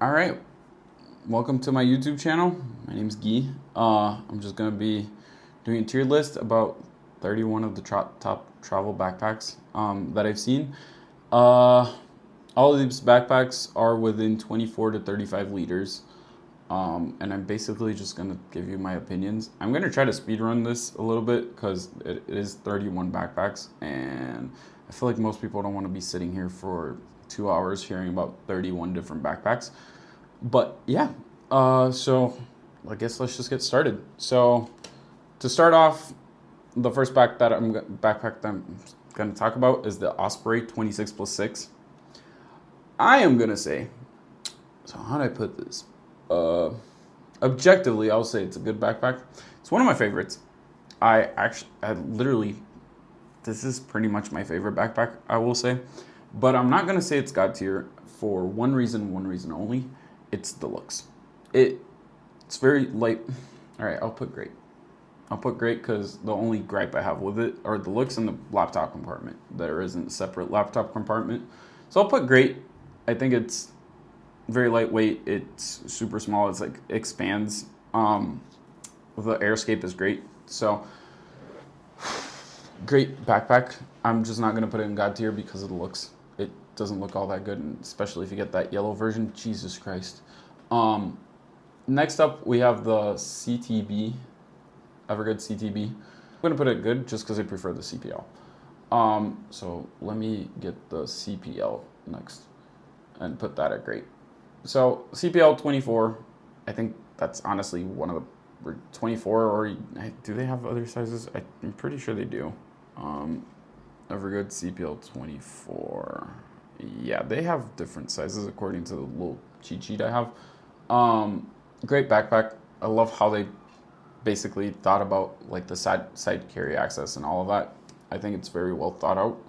All right, welcome to my YouTube channel. My name's Guy. I'm just gonna be doing a tier list about 31 of the top travel backpacks that I've seen. All of these backpacks are within 24 to 35 liters, and I'm basically just gonna give you my opinions. I'm gonna try to speed run this a little bit because it is 31 backpacks, and I feel like most people don't want to be sitting here for 2 hours hearing about 31 different backpacks. But yeah, so I guess let's just get started. So to start off, the first backpack that I'm going to talk about is the Osprey 26 plus 6. I am going to say, so how do I put this? Objectively, I'll say it's a good backpack. It's one of my favorites. I literally, this is pretty much my favorite backpack, I will say. But I'm not going to say it's God tier for one reason only. It's the looks. It's very light. All right, I'll put great. I'll put great because the only gripe I have with it are the looks in the laptop compartment. There isn't a separate laptop compartment. So I'll put great. I think it's very lightweight. It's super small. It's like expands. The airscape is great. So great backpack. I'm just not gonna put it in God tier because of the looks. It doesn't look all that good, and especially if you get that yellow version. Jesus Christ. Next up, we have the CTB, Evergoods CTB. I'm gonna put it good just because I prefer the CPL. So let me get the CPL next and put that at great. So CPL 24, I think that's honestly one of the 24, or do they have other sizes? I'm pretty sure they do. Evergoods CPL 24. Yeah, they have different sizes according to the little cheat sheet I have. Great backpack. I love how they basically thought about like the side carry access and all of that. I think it's very well thought out,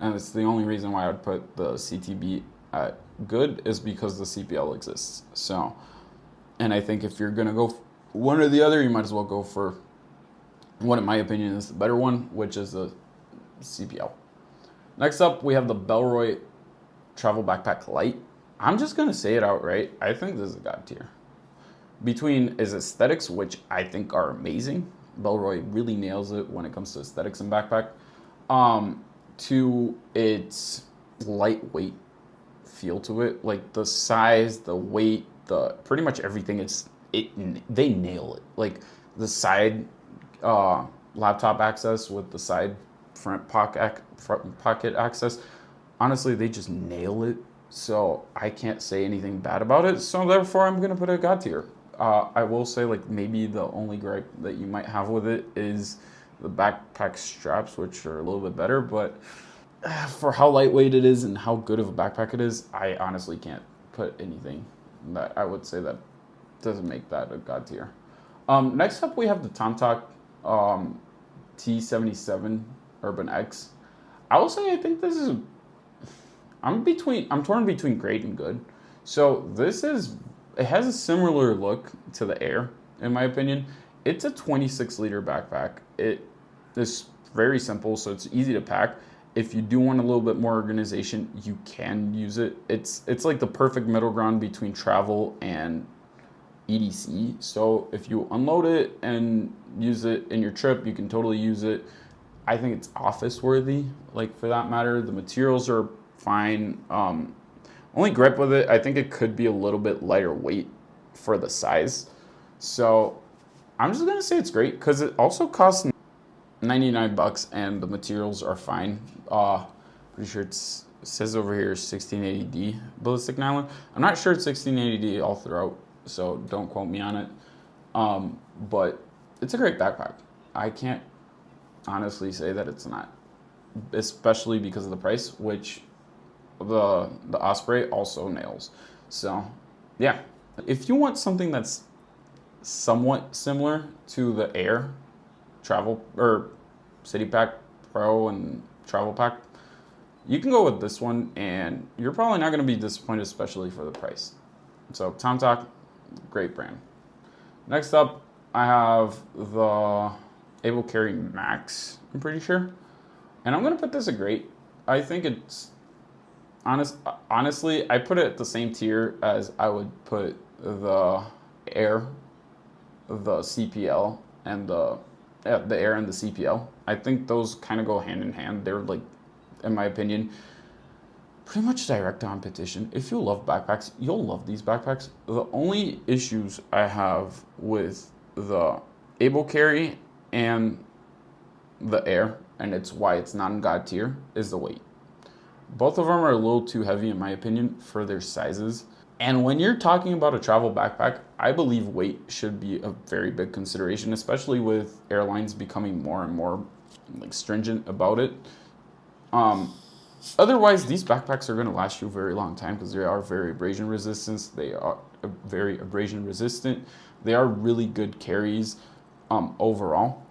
and it's the only reason why I would put the CTB at good is because the CPL exists. So, and I think if you're gonna go one or the other, you might as well go for what, in my opinion, is the better one, which is the CPL. Next up, we have the Bellroy Travel Backpack Lite. I'm just gonna say it outright. I think this is a god tier. Between its aesthetics, which I think are amazing, Bellroy really nails it when it comes to aesthetics and backpack, to its lightweight feel to it, like the size, the weight, the pretty much everything. They nail it. Like the side laptop access with the side front pocket access. Honestly, they just nail it. So I can't say anything bad about it. So therefore, I'm gonna put it God tier. I will say, like, maybe the only gripe that you might have with it is the backpack straps, which are a little bit better. But for how lightweight it is and how good of a backpack it is, I honestly can't put anything that I would say that doesn't make that a God tier. Next up, we have the Tomtoc T77 Urban X. I will say I think this is. I'm torn between great and good. So it has a similar look to the Air, in my opinion. It's a 26 liter backpack. It is very simple, so it's easy to pack. If you do want a little bit more organization, you can use it. It's like the perfect middle ground between travel and EDC. So if you unload it and use it in your trip, you can totally use it. I think it's office worthy, like, for that matter. The materials are fine. Only gripe with it, I think it could be a little bit lighter weight for the size. So I'm just gonna say it's great because it also costs 99 bucks and the materials are fine. Pretty sure it says over here 1680D ballistic nylon. I'm not sure it's 1680D all throughout, so don't quote me on it. But it's a great backpack. I can't honestly say that it's not, especially because of the price, which the Osprey also nails. So yeah, if you want something that's somewhat similar to the Air travel or City Pack Pro and Travel Pack, you can go with this one, and you're probably not going to be disappointed, especially for the price. So Tomtoc, great brand. Next up, I have the Able Carry Max, I'm pretty sure. And I'm going to put this a great. I think it's Honestly, I put it at the same tier as I would put the Air, the CPL, and the Air and the CPL. I think those kind of go hand in hand. They're like, in my opinion, pretty much direct competition. If you love backpacks, you'll love these backpacks. The only issues I have with the Able Carry and the Air, and it's why it's not in God tier, is the weight. Both of them are a little too heavy, in my opinion, for their sizes. And when you're talking about a travel backpack, I believe weight should be a very big consideration, especially with airlines becoming more and more like stringent about it. Otherwise, these backpacks are going to last you a very long time because they are very abrasion resistant. They are very abrasion resistant. They are really good carries overall.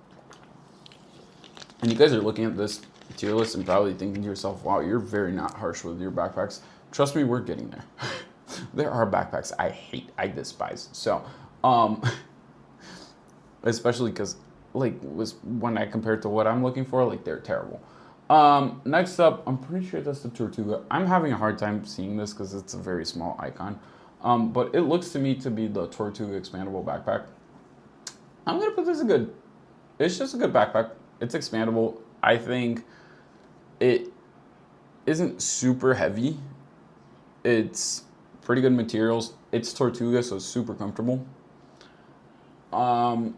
And you guys are looking at this tier list and probably thinking to yourself, wow, you're very not harsh with your backpacks. Trust me, we're getting there. There are backpacks I hate, I despise. So, especially because, like, when I compare it to what I'm looking for, like, they're terrible. Next up, I'm pretty sure that's the Tortuga. I'm having a hard time seeing this because it's a very small icon. But it looks to me to be the Tortuga expandable backpack. I'm going to put this as good. It's just a good backpack. It's expandable. I think it isn't super heavy. It's pretty good materials. It's Tortuga, so it's super comfortable. But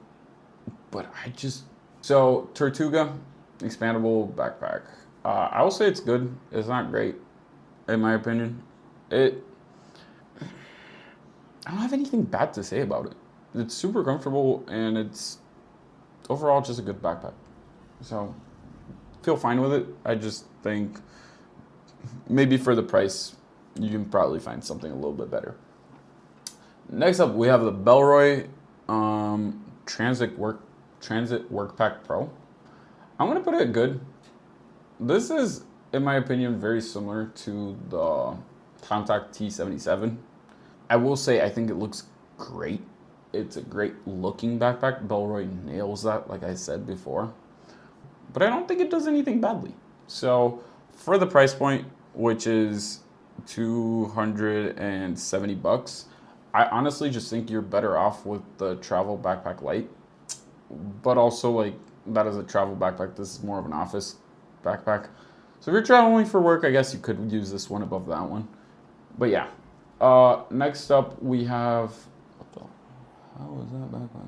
so Tortuga, expandable backpack. I will say it's good. It's not great, in my opinion. I don't have anything bad to say about it. It's super comfortable, and it's overall just a good backpack. So, feel fine with it. I just think maybe for the price, you can probably find something a little bit better. Next up, we have the Bellroy Transit Workpack Pro. I'm gonna put it good. This is, in my opinion, very similar to the Tomtoc T77. I will say I think it looks great. It's a great looking backpack. Bellroy nails that, like I said before. But I don't think it does anything badly. So for the price point, which is $270, I honestly just think you're better off with the Travel Backpack Lite. But also, like, that is a travel backpack. This is more of an office backpack. So if you're traveling for work, I guess you could use this one above that one. But yeah. Next up, we have... What the hell is that backpack?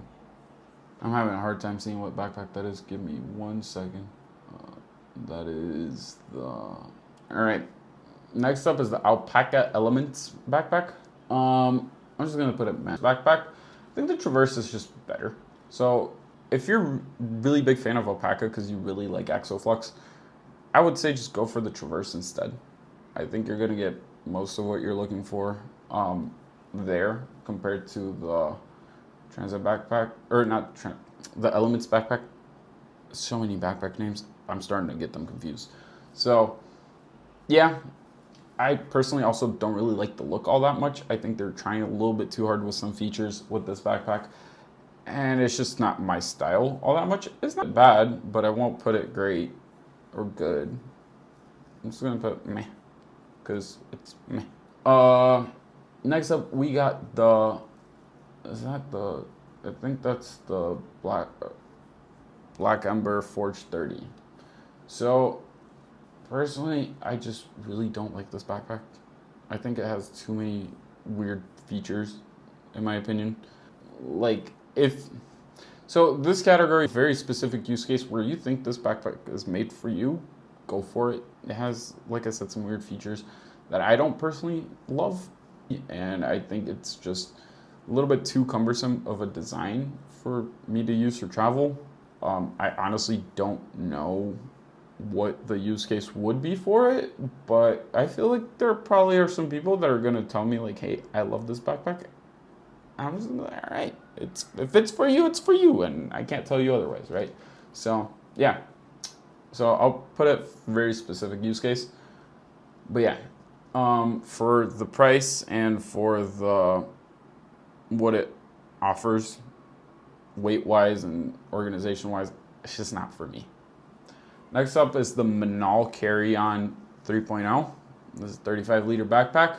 I'm having a hard time seeing what backpack that is. Give me 1 second. That is the... Alright. Next up is the Alpaca Elements backpack. I'm just going to put it backpack. I think the Traverse is just better. So if you're a really big fan of Alpaca because you really like Exoflux, I would say just go for the Traverse instead. I think you're going to get most of what you're looking for there compared to the Transit backpack, or not, the Elements backpack. So many backpack names. I'm starting to get them confused. So, yeah, I personally also don't really like the look all that much. I think they're trying a little bit too hard with some features with this backpack, and it's just not my style all that much. It's not bad, but I won't put it great or good. I'm just gonna put meh, because it's meh. Next up, we got the... Is that the... I think that's the Black Ember Forge 30. So, personally, I just really don't like this backpack. I think it has too many weird features, in my opinion. Like, so this category, very specific use case where you think this backpack is made for you, go for it. It has, like I said, some weird features that I don't personally love, and I think it's just a little bit too cumbersome of a design for me to use for travel. I honestly don't know what the use case would be for it, but I feel like there probably are some people that are going to tell me, like, hey, I love this backpack. I'm just like, all right, if it's for you, it's for you, and I can't tell you otherwise, right? So, yeah. So I'll put it very specific use case. But yeah, for the price and for the what it offers, weight-wise and organization-wise, it's just not for me. Next up is the Manal Carry-On 3.0. This is 35-liter backpack.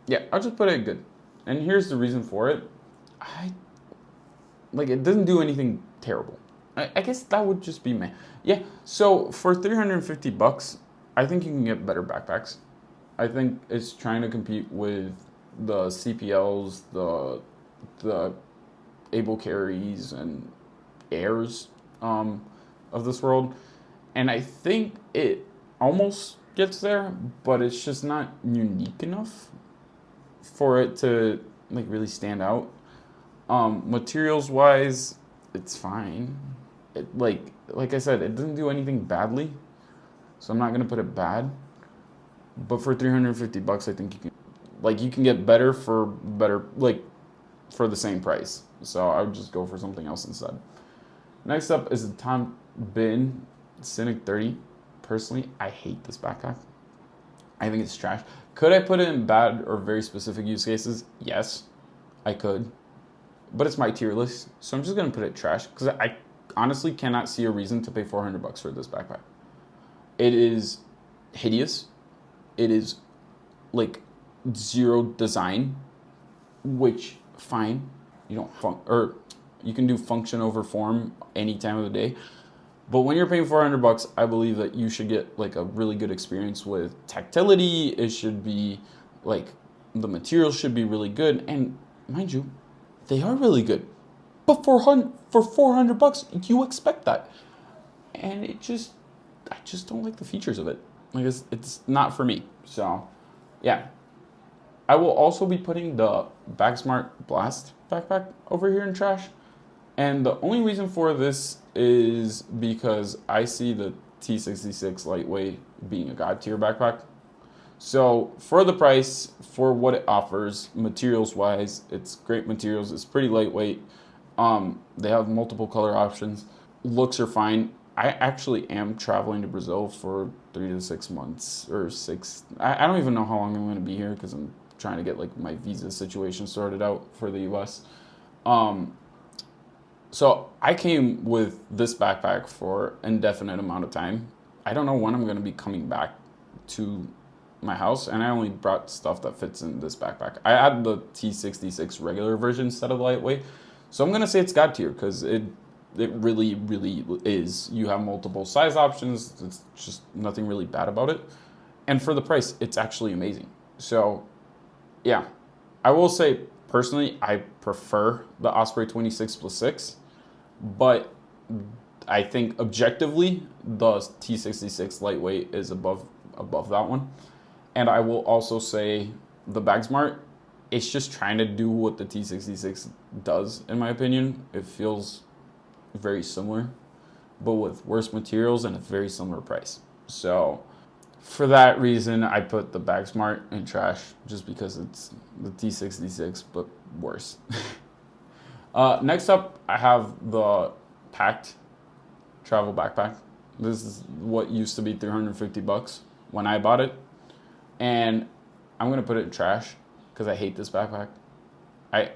Yeah, I'll just put it good. And here's the reason for it. It doesn't do anything terrible. I guess that would just be me. Yeah, so for 350 bucks, I think you can get better backpacks. I think it's trying to compete with the CPLs, the Able Carries and Airs of this world. And I think it almost gets there, but it's just not unique enough for it to really stand out. Materials wise, it's fine. Like I said, it doesn't do anything badly, so I'm not gonna put it bad. But for 350 bucks, I think you can get better for the same price. So I would just go for something else instead. Next up is the Tom Bin Cynic 30. Personally, I hate this backpack. I think it's trash. Could I put it in bad or very specific use cases? Yes, I could. But it's my tier list, so I'm just gonna put it trash because I honestly cannot see a reason to pay 400 bucks for this backpack. It is hideous. It is zero design, which fine. You don't you can do function over form any time of the day. But when you're paying 400 bucks, I believe that you should get a really good experience with tactility. It should be the materials should be really good, and mind you, they are really good. But for 400 bucks, you expect that, and I just don't like the features of it. It's not for me. So, yeah. I will also be putting the Bagsmart Blast backpack over here in trash. And the only reason for this is because I see the T66 Liteway being a god tier backpack. So for the price, for what it offers, materials wise, it's great materials. It's pretty lightweight. They have multiple color options. Looks are fine. I actually am traveling to Brazil for 3 to 6 months or 6. I don't even know how long I'm going to be here because I'm trying to get my visa situation sorted out for the US. So I came with this backpack for indefinite amount of time. I don't know when I'm going to be coming back to my house, and I only brought stuff that fits in this backpack. I had the T66 regular version instead of the lightweight, so I'm going to say it's god tier because it really, really is. You have multiple size options. It's just nothing really bad about it. And for the price, it's actually amazing. So, yeah. I will say, personally, I prefer the Osprey 26+6. But I think objectively, the T66 Liteway is above that one. And I will also say the Bagsmart, it's just trying to do what the T66 does, in my opinion. It feels very similar, but with worse materials and a very similar price. So for that reason, I put the Bagsmart in trash just because it's the T66, but worse. Next up, I have the Pakt Travel Backpack. This is what used to be 350 bucks when I bought it. And I'm going to put it in trash because I hate this backpack. I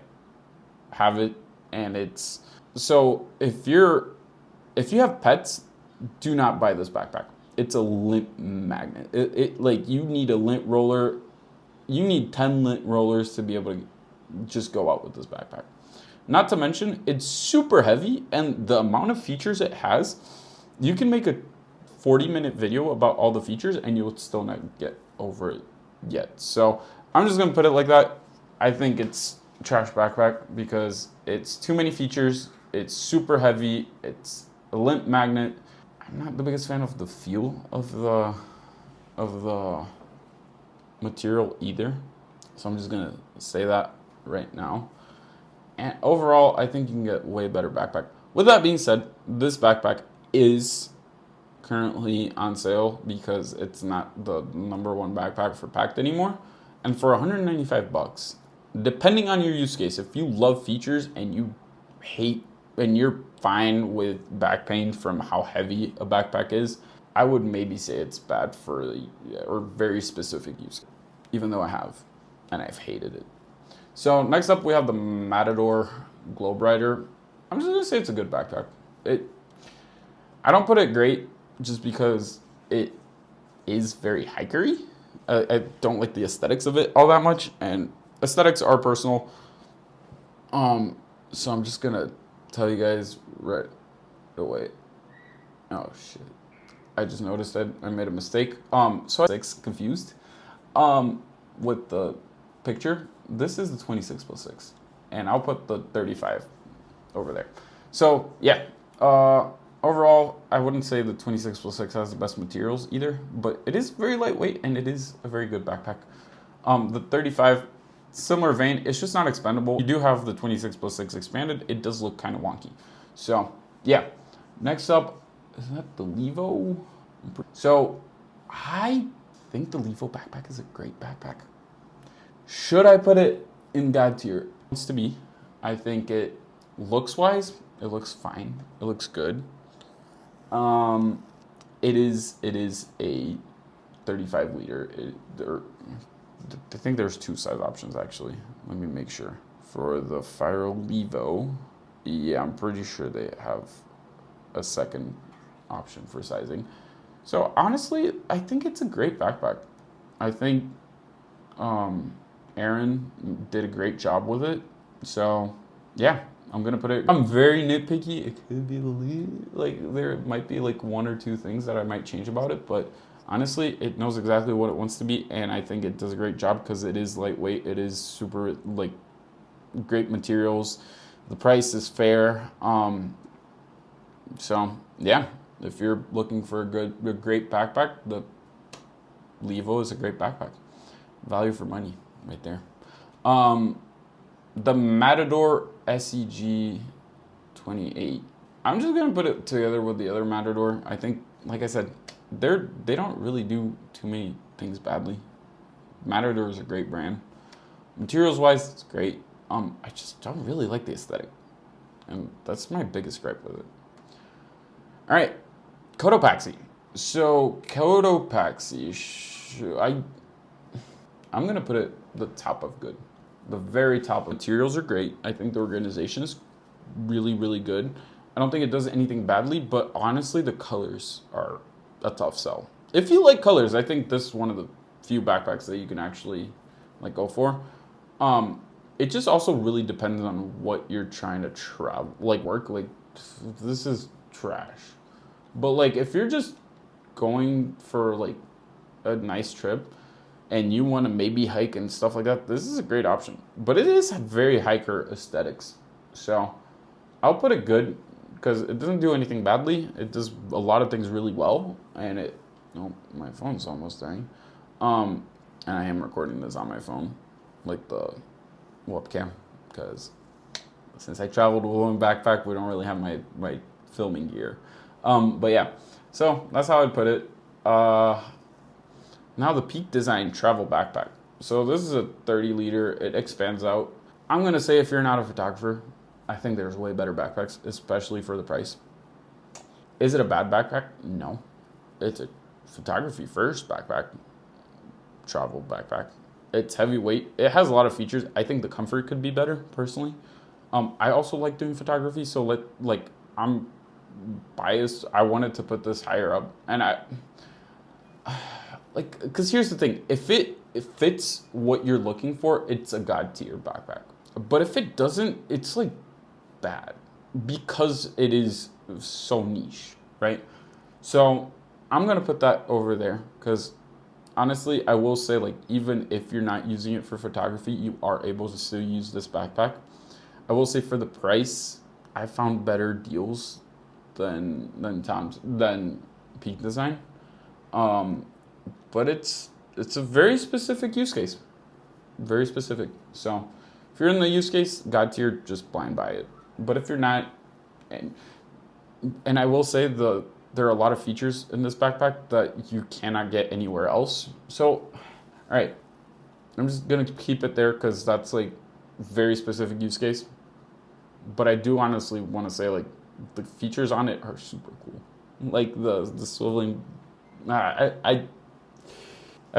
have it, and it's... So if you have pets, do not buy this backpack. It's a lint magnet. You need a lint roller. You need 10 lint rollers to be able to just go out with this backpack. Not to mention, it's super heavy, and the amount of features it has, you can make a 40-minute video about all the features, and you'll still not get over it yet. So I'm just going to put it like that. I think it's a trash backpack because it's too many features. It's super heavy. It's a lint magnet. I'm not the biggest fan of the feel of the material either. So I'm just going to say that right now. And overall, I think you can get way better backpack. With that being said, this backpack is currently on sale because it's not the #1 backpack for Pakt anymore. And for 195 bucks, depending on your use case, if you love features and you hate and you're fine with back pain from how heavy a backpack is, I would maybe say it's bad for or very specific use, even though I have, and I've hated it. So next up, we have the Matador Globe Rider. I'm just gonna say it's a good backpack. I don't put it great just because it is very hikery. I don't like the aesthetics of it all that much, and aesthetics are personal. So I'm just gonna tell you guys right away. Oh shit! I just noticed that I made a mistake. So I'm confused. With the picture, this is the 26 plus 6, and I'll put the 35 over there. So yeah, overall, I wouldn't say the 26 plus 6 has the best materials either, but it is very lightweight and it is a very good backpack. The 35, similar vein, it's just not expendable. You do have the 26 plus 6 expanded. It does look kind of wonky. So yeah, next up, is that the Levo? So I think the Levo backpack is a great backpack. Should I put it in God tier? It wants to be. I think it looks wise, it looks fine. It looks good. It is a 35 liter. I think there's two size options actually. Let me make sure. For the Fire Levo, yeah, I'm pretty sure they have a second option for sizing. So honestly, I think it's a great backpack. I think Aaron did a great job with it. So yeah, I'm gonna put it. I'm very nitpicky. It could be like there might be like one or two things that I might change about it, but honestly, it knows exactly what it wants to be, and I think it does a great job because it is lightweight. It is super like great materials. The price is fair. So yeah, if you're looking for a great backpack, the Levo is a great backpack. Value for money, right there. The Matador SEG 28. I'm just gonna put it together with the other Matador. I think, like I said, they don't really do too many things badly. Matador is a great brand. Materials wise, it's great. I just don't really like the aesthetic, and that's my biggest gripe with it. All right, Cotopaxi. So Cotopaxi, I'm gonna put it the top of good, the very top. Materials are great. I think the organization is really, really good. I don't think it does anything badly, but honestly, the colors are a tough sell. If you like colors, I think this is one of the few backpacks that you can actually like go for. It just also really depends on what you're trying to travel, like work. Like this is trash, but like if you're just going for like a nice trip and you want to maybe hike and stuff like that, this is a great option. But it is very hiker aesthetics, so I'll put it good because it doesn't do anything badly. It does a lot of things really well, and it. Oh, my phone's almost dying. And I am recording this on my phone, like the webcam, because since I traveled with one backpack, we don't really have my filming gear. But yeah, so that's how I'd put it. Now the Pakt Design Travel Backpack. So this is a 30 liter. It expands out. I'm gonna say if you're not a photographer, I think there's way better backpacks, especially for the price. Is it a bad backpack? No. It's a photography first backpack, travel backpack. It's heavyweight. It has a lot of features. I think the comfort could be better, personally. I also like doing photography, so I'm biased. I wanted to put this higher up, and because here's the thing: if it fits what you're looking for, it's a god tier backpack. But if it doesn't, it's like bad because it is so niche, right? So I'm gonna put that over there because honestly, I will say, like, even if you're not using it for photography, you are able to still use this backpack. I will say for the price, I found better deals than Pakt Design. But it's a very specific use case. Very specific. So if you're in the use case, god tier, just blind buy it. But if you're not, and I will say there are a lot of features in this backpack that you cannot get anywhere else. So, all right, I'm just gonna keep it there because that's like very specific use case. But I do honestly want to say, like, the features on it are super cool. Like the swiveling. I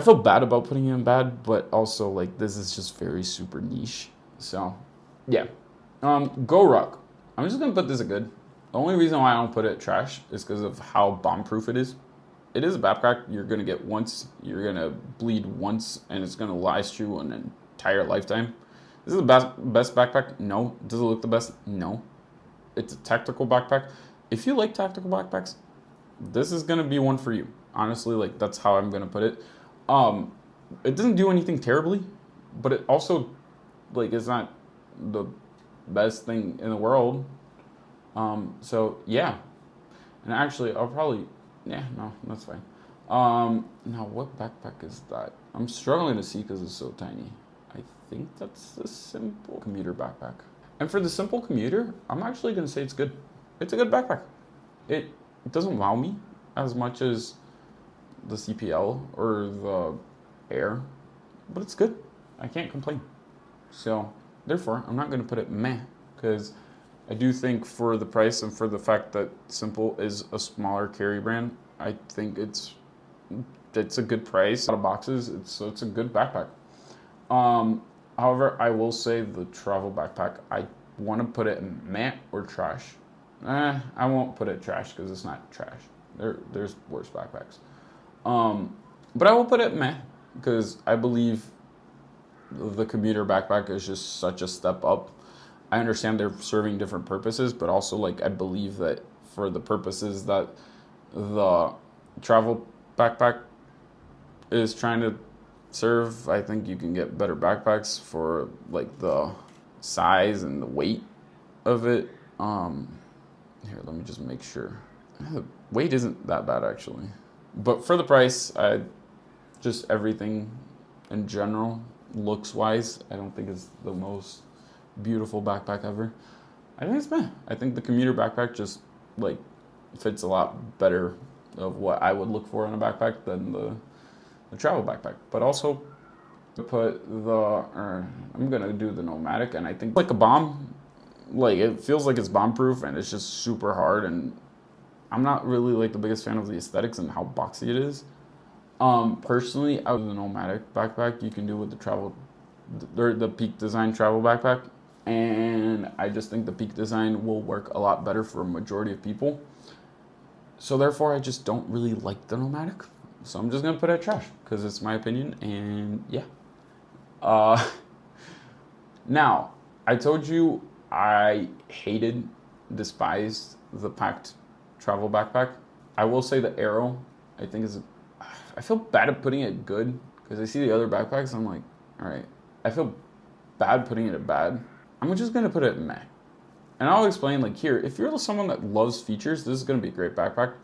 feel bad about putting it in bad, but also like this is just very super niche. So, yeah. GoRuck. I'm just gonna put this a good. The only reason why I don't put it trash is because of how bomb-proof it is. It is a backpack you're gonna get once, you're gonna bleed once, and it's gonna last you an entire lifetime. This is the best backpack? No. Does it look the best? No. It's a tactical backpack. If you like tactical backpacks, this is gonna be one for you. Honestly, like that's how I'm gonna put it. It doesn't do anything terribly, but it also, like, it's not the best thing in the world. So yeah, and actually I'll probably, yeah, no, that's fine. Now what backpack is that? I'm struggling to see because it's so tiny. I think that's the simple commuter backpack. And for the simple commuter, I'm actually gonna say it's good. It's a good backpack. It doesn't wow me as much as the CPL or the Air, but it's good. I can't complain. So therefore, I'm not gonna put it meh, because I do think for the price and for the fact that Simple is a smaller carry brand, I think it's a good price. A lot of boxes, it's a good backpack. However, I will say the travel backpack, I want to put it in meh or trash. I won't put it trash because it's not trash. There's worse backpacks. But I will put it meh because I believe the commuter backpack is just such a step up. I understand they're serving different purposes, but also like I believe that for the purposes that the travel backpack is trying to serve, I think you can get better backpacks for like the size and the weight of it. Here, let me just make sure. The weight isn't that bad actually, but for the price, just everything in general, looks wise, I don't think it's the most beautiful backpack ever. I think it's meh. I think the commuter backpack just like fits a lot better of what I would look for in a backpack than the travel backpack. But also put I'm gonna do the nomadic, and I think like a bomb, like it feels like it's bomb proof and it's just super hard, and I'm not really like the biggest fan of the aesthetics and how boxy it is. Personally, out of the nomadic backpack, you can do with the Peak Design travel backpack, and I just think the Peak Design will work a lot better for a majority of people. So therefore, I just don't really like the nomadic. So I'm just gonna put it trash because it's my opinion, and yeah. Now, I told you I despised the Pakt Travel Backpack. I will say the Arrow, I think I feel bad at putting it good because I see the other backpacks. I'm like, all right, I feel bad putting it at bad. I'm just gonna put it meh, and I'll explain. Like here, if you're someone that loves features, this is gonna be a great backpack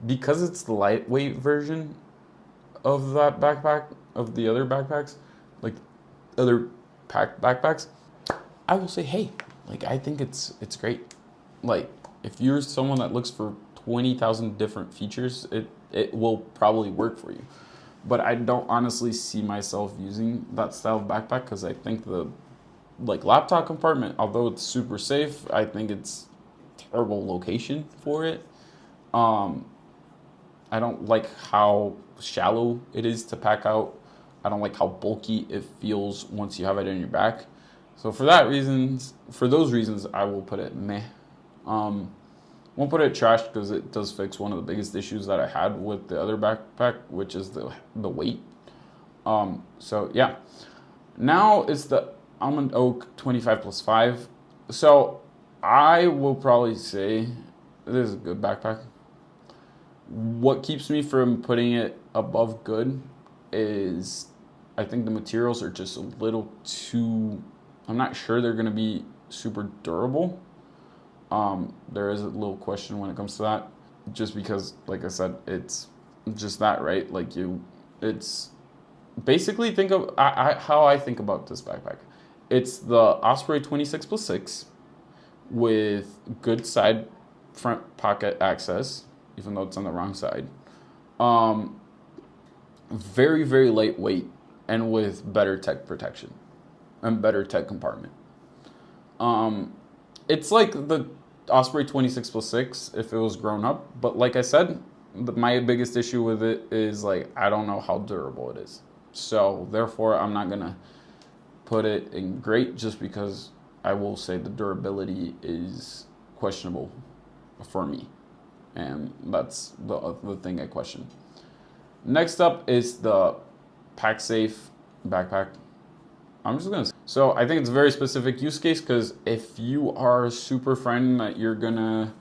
because it's the lightweight version of that backpack of the other backpacks, like other Pakt backpacks. I will say, hey, like I think it's great. Like if you're someone that looks for 20,000 different features, it will probably work for you. But I don't honestly see myself using that style of backpack because I think the like laptop compartment, although it's super safe, I think it's terrible location for it. I don't like how shallow it is to pack out. I don't like how bulky it feels once you have it in your back. So for those reasons, I will put it meh. Won't put it trash because it does fix one of the biggest issues that I had with the other backpack, which is the weight. So yeah. Now it's the Almond Oak 25+5. So I will probably say this is a good backpack. What keeps me from putting it above good is I think the materials are just a little too, I'm not sure they're going to be super durable. There is a little question when it comes to that, just because, like I said, it's just that, right? Like it's basically think of how I think about this backpack. It's the Osprey 26+6 with good side front pocket access, even though it's on the wrong side. Very, very lightweight and with better tech protection and better tech compartment. It's like the Osprey 26+6 if it was grown up, but like I said, my biggest issue with it is like I don't know how durable it is. So therefore, I'm not gonna put it in great just because I will say the durability is questionable. for me. And that's the thing I question. Next up is the Pack Safe backpack. I'm just gonna. So I think it's a very specific use case because if you are super frightened that you're gonna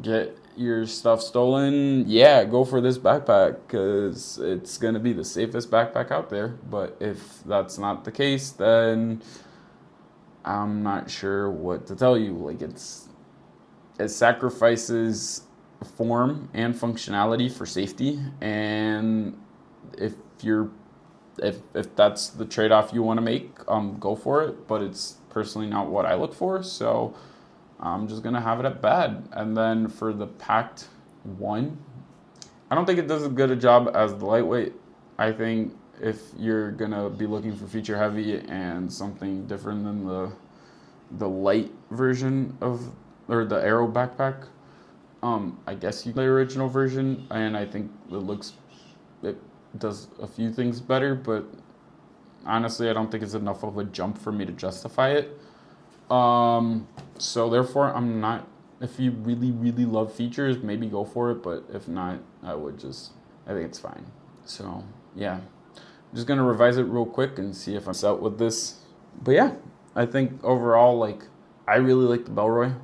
get your stuff stolen, yeah, go for this backpack because it's gonna be the safest backpack out there. But if that's not the case, then I'm not sure what to tell you. Like it sacrifices form and functionality for safety, and if you're if that's the trade-off you want to make, go for it. But it's personally not what I look for, so I'm just gonna have it at bad. And then for the Pakt 1, I don't think it does as good a job as the lightweight. I think if you're gonna be looking for feature heavy and something different than the light version of, or the Aero backpack, I guess you play the original version, and I think it does a few things better, but honestly, I don't think it's enough of a jump for me to justify it. So therefore, I'm not. If you really, really love features, maybe go for it, but if not, I think it's fine. So yeah, I'm just gonna revise it real quick and see if I'm out with this. But yeah, I think overall, like, I really like the Bellroy,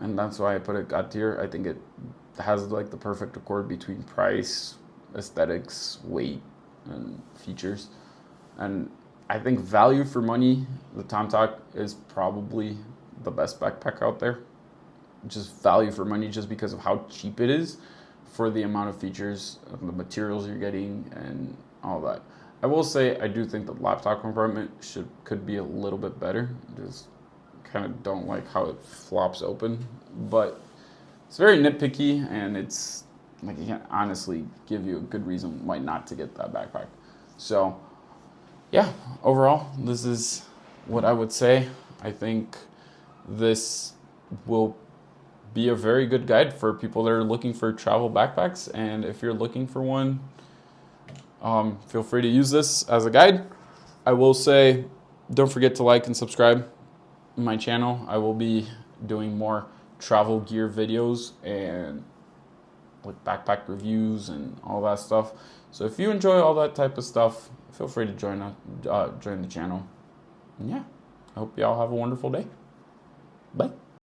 and that's why I put it God tier. I think it has like the perfect accord between price, aesthetics, weight, and features. And I think value for money, the Tomtoc is probably the best backpack out there. Just value for money, just because of how cheap it is for the amount of features, the materials you're getting, and all that. I will say I do think the laptop compartment could be a little bit better. Just kind of don't like how it flops open, but it's very nitpicky, and it's like, I can't honestly give you a good reason why not to get that backpack. So yeah, overall, this is what I would say. I think this will be a very good guide for people that are looking for travel backpacks. And if you're looking for one, feel free to use this as a guide. I will say, don't forget to like and subscribe my channel. I will be doing more travel gear videos and like backpack reviews and all that stuff. So if you enjoy all that type of stuff, feel free to join the channel. And yeah, I hope y'all have a wonderful day. Bye.